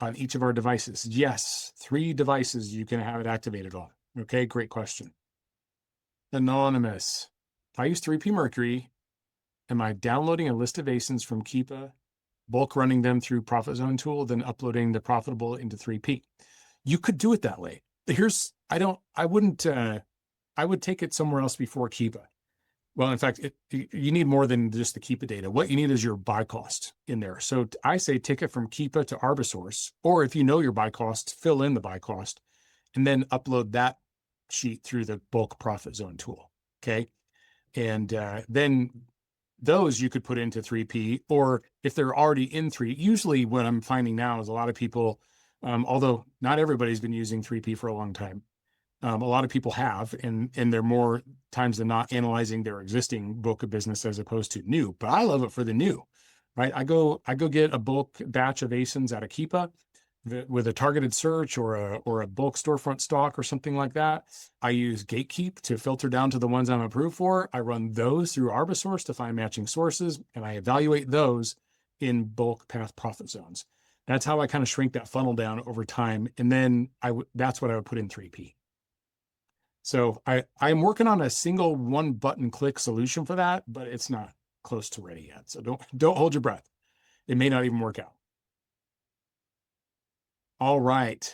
on each of our devices? Yes, 3 devices you can have it activated on. Okay, great question. Anonymous, if I use 3P Mercury, am I downloading a list of ASINs from Keepa, bulk running them through Profit Zone tool, then uploading the profitable into 3P? You could do it that way. I would take it somewhere else before Keepa. Well, in fact, you need more than just the Keepa data. What you need is your buy cost in there. So I say take it from Keepa to Arbisource, or if you know your buy cost, fill in the buy cost, and then upload that sheet through the bulk Profit Zone tool. Okay. And then those you could put into 3P, or if they're already in 3, usually what I'm finding now is a lot of people, although not everybody's been using 3P for a long time, a lot of people have, and they're more times than not analyzing their existing book of business as opposed to new. But I love it for the new, right? I go get a bulk batch of ASINs out of Keepa with a targeted search or a bulk storefront stock or something like that. I use Gatekeep to filter down to the ones I'm approved for. I run those through Arbisource to find matching sources, and I evaluate those in bulk path profit zones. That's how I kind of shrink that funnel down over time. And then that's what I would put in 3P. So I'm working on a single 1-button click solution for that, but it's not close to ready yet. So don't hold your breath. It may not even work out. All right.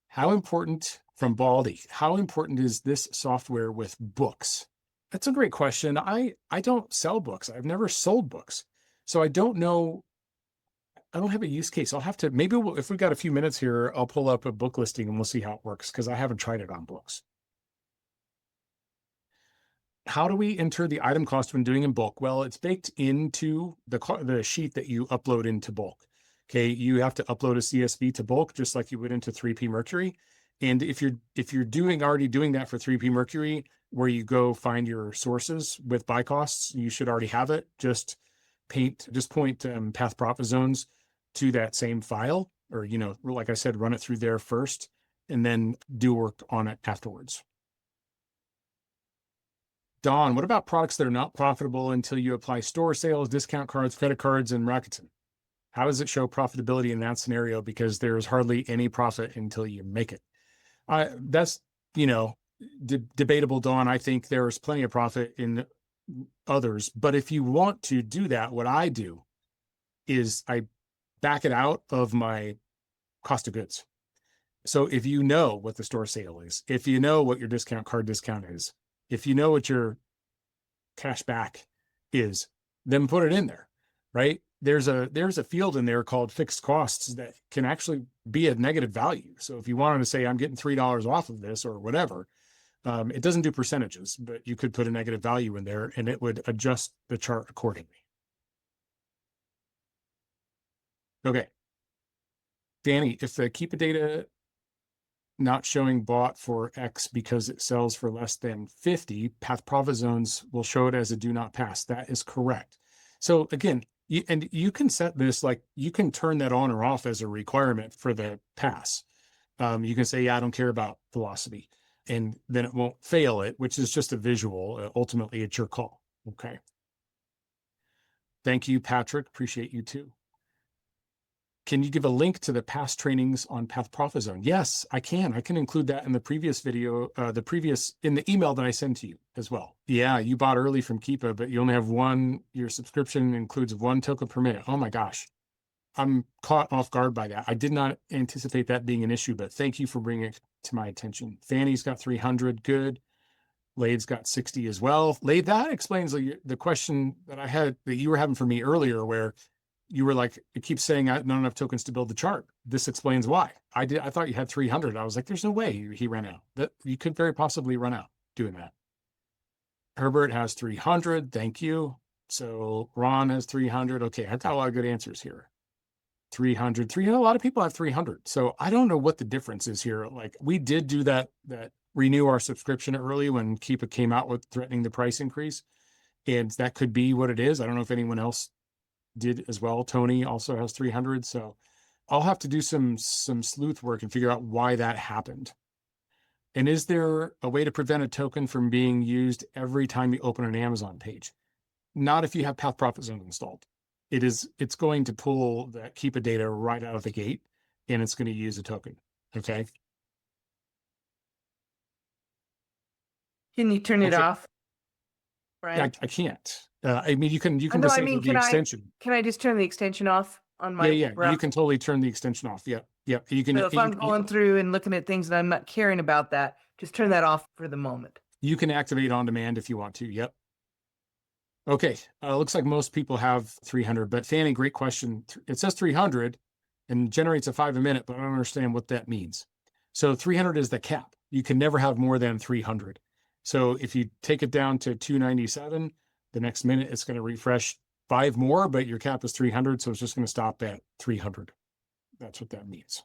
How important, from Baldi, how important is this software with books? That's a great question. I don't sell books. I've never sold books. So I don't know. I don't have a use case. I'll have to, maybe if we've got a few minutes here, I'll pull up a book listing and we'll see how it works, because I haven't tried it on books. How do we enter the item cost when doing in bulk? Well, it's baked into the sheet that you upload into bulk. Okay, you have to upload a CSV to bulk just like you would into 3P Mercury. And if you're already doing that for 3P Mercury, where you go find your sources with buy costs, you should already have it. Just point path profit zones to that same file, or like I said, run it through there first, and then do work on it afterwards. Don, what about products that are not profitable until you apply store sales, discount cards, credit cards, and Rakuten? How does it show profitability in that scenario? Because there's hardly any profit until you make it. That's, debatable, Don. I think there's plenty of profit in others. But if you want to do that, what I do is I back it out of my cost of goods. So if you know what the store sale is, if you know what your discount card discount is, if you know what your cashback is, then put it in there, right? There's a field in there called fixed costs that can actually be a negative value. So if you wanted to say, I'm getting $3 off of this or whatever, it doesn't do percentages, but you could put a negative value in there and it would adjust the chart accordingly. Okay. Danny, if the Keepa data not showing bought for X because it sells for less than 50, path profit zones will show it as a do not pass. That is correct. So again, you can set this, like you can turn that on or off as a requirement for the pass. You can say, yeah, I don't care about velocity, and then it won't fail it, which is just a visual. Ultimately, it's your call. Okay. Thank you, Patrick. Appreciate you too. Can you give a link to the past trainings on Path Profit Zone? Yes, I can. I can include that in the previous video, in the email that I send to you as well. Yeah, you bought early from Keepa, but you only have one, your subscription includes 1 token per minute. Oh my gosh. I'm caught off guard by that. I did not anticipate that being an issue, but thank you for bringing it to my attention. Fanny's got 300. Good. Laith's got 60 as well. Laith, that explains the question that I had that you were having for me earlier, where you were like, it keeps saying not enough tokens to build the chart. This explains why. I thought you had 300. I was like, there's no way he ran out. That you could very possibly run out doing that. Herbert has 300. Thank you. So Ron has 300. Okay, I got a lot of good answers here. 300. A lot of people have 300. So I don't know what the difference is here. Like, we did do that renew our subscription early when Keepa came out with threatening the price increase. And that could be what it is. I don't know if anyone else did as well. Tony also has 300. So I'll have to do some sleuth work and figure out why that happened. And is there a way to prevent a token from being used every time you open an Amazon page? Not if you have Path Profit Zone installed. It's going to pull that Keepa data right out of the gate, and it's going to use a token. Okay. Can you turn it off? Right. I can't. I mean, you can disable the extension. Can I just turn the extension off on my? Yeah. You can totally turn the extension off. Yeah. You can. So if I'm going through and looking at things and I'm not caring about that, just turn that off for the moment. You can activate on demand if you want to. Yep. Okay. Looks like most people have 300, but Fanny, great question. It says 300 and generates a 5 a minute, but I don't understand what that means. So 300 is the cap. You can never have more than 300. So if you take it down to 297, the next minute it's going to refresh 5 more, but your cap is 300. So it's just going to stop at 300. That's what that means.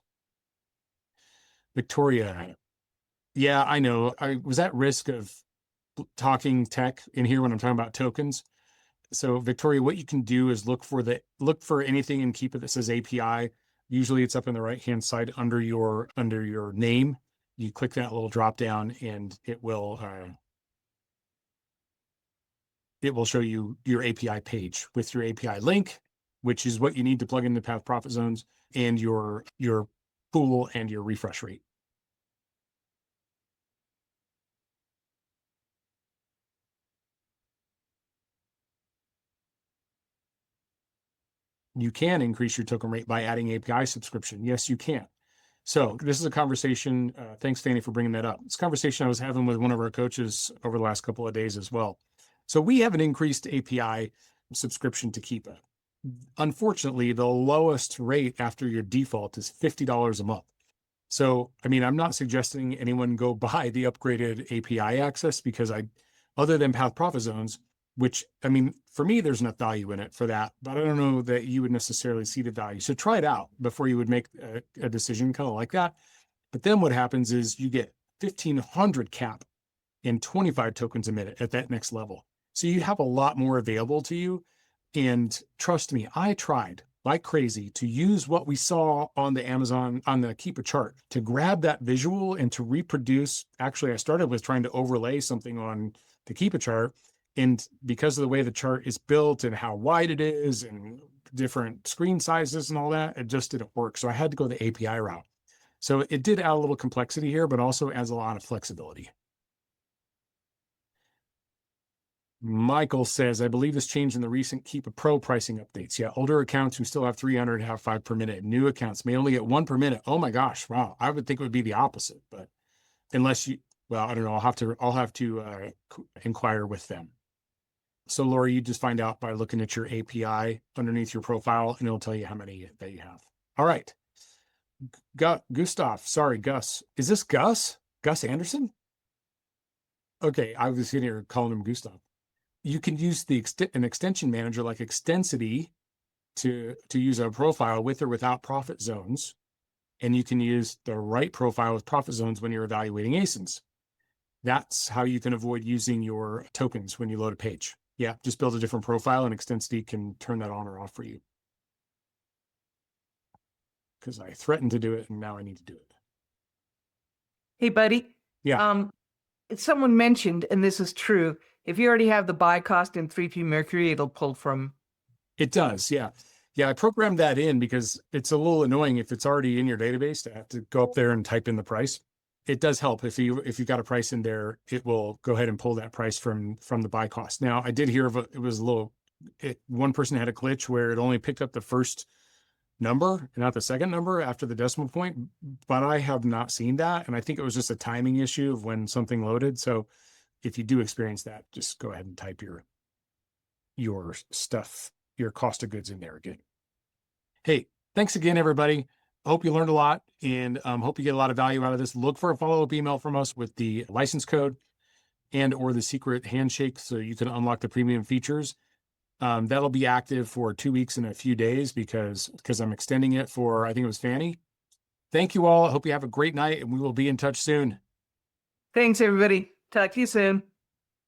Victoria. Yeah, I know. I was at risk of talking tech in here when I'm talking about tokens. So Victoria, what you can do is look for anything in Keepa that says API. Usually it's up in the right-hand side under your name. You click that little drop down and it will show you your API page with your API link, which is what you need to plug into Path Profit Zones, and your pool and your refresh rate. You can increase your token rate by adding API subscription. Yes, you can. So this is a conversation. Thanks, Fanny, for bringing that up. It's a conversation I was having with one of our coaches over the last couple of days as well. So we have an increased API subscription to Keepa. Unfortunately, the lowest rate after your default is $50 a month. So, I mean, I'm not suggesting anyone go buy the upgraded API access because other than Path Profit Zones, which, I mean, for me, there's enough value in it for that, but I don't know that you would necessarily see the value. So try it out before you would make a decision kind of like that. But then what happens is you get 1,500 cap and 25 tokens a minute at that next level. So you have a lot more available to you. And trust me, I tried like crazy to use what we saw on the Amazon, on the Keepa chart, to grab that visual and to reproduce. Actually, I started with trying to overlay something on the Keepa chart. And because of the way the chart is built and how wide it is and different screen sizes and all that, it just didn't work. So I had to go the API route. So it did add a little complexity here, but also adds a lot of flexibility. Michael says, I believe this changed in the recent Keepa Pro pricing updates. Yeah, older accounts who still have 300 have 5 per minute. New accounts may only get 1 per minute. Oh my gosh, wow. I would think it would be the opposite, but unless you, well, I don't know. I'll have to inquire with them. So Laura, you just find out by looking at your API underneath your profile, and it'll tell you how many that you have. All right. Gustav, sorry, Gus. Is this Gus? Gus Anderson? Okay, I was sitting here calling him Gustav. You can use an extension manager like Extensity to use a profile with or without profit zones. And you can use the right profile with profit zones when you're evaluating ASINs. That's how you can avoid using your tokens when you load a page. Yeah, just build a different profile and Extensity can turn that on or off for you. Because I threatened to do it and now I need to do it. Hey, buddy. Yeah. Someone mentioned, and this is true, if you already have the buy cost in 3P Mercury, it'll pull from. It does, yeah. Yeah, I programmed that in because it's a little annoying if it's already in your database to have to go up there and type in the price. It does help if you've got a price in there, it will go ahead and pull that price from the buy cost. Now, I did hear of one person had a glitch where it only picked up the first number, not the second number after the decimal point, but I have not seen that. And I think it was just a timing issue of when something loaded. So if you do experience that, just go ahead and type your stuff, your cost of goods in there again. Hey, thanks again, everybody. Hope you learned a lot and hope you get a lot of value out of this. Look for a follow-up email from us with the license code and or the secret handshake so you can unlock the premium features. That'll be active for 2 weeks and a few days because I'm extending it for, I think it was Fanny. Thank you all. I hope you have a great night and we will be in touch soon. Thanks, everybody. Talk to you soon.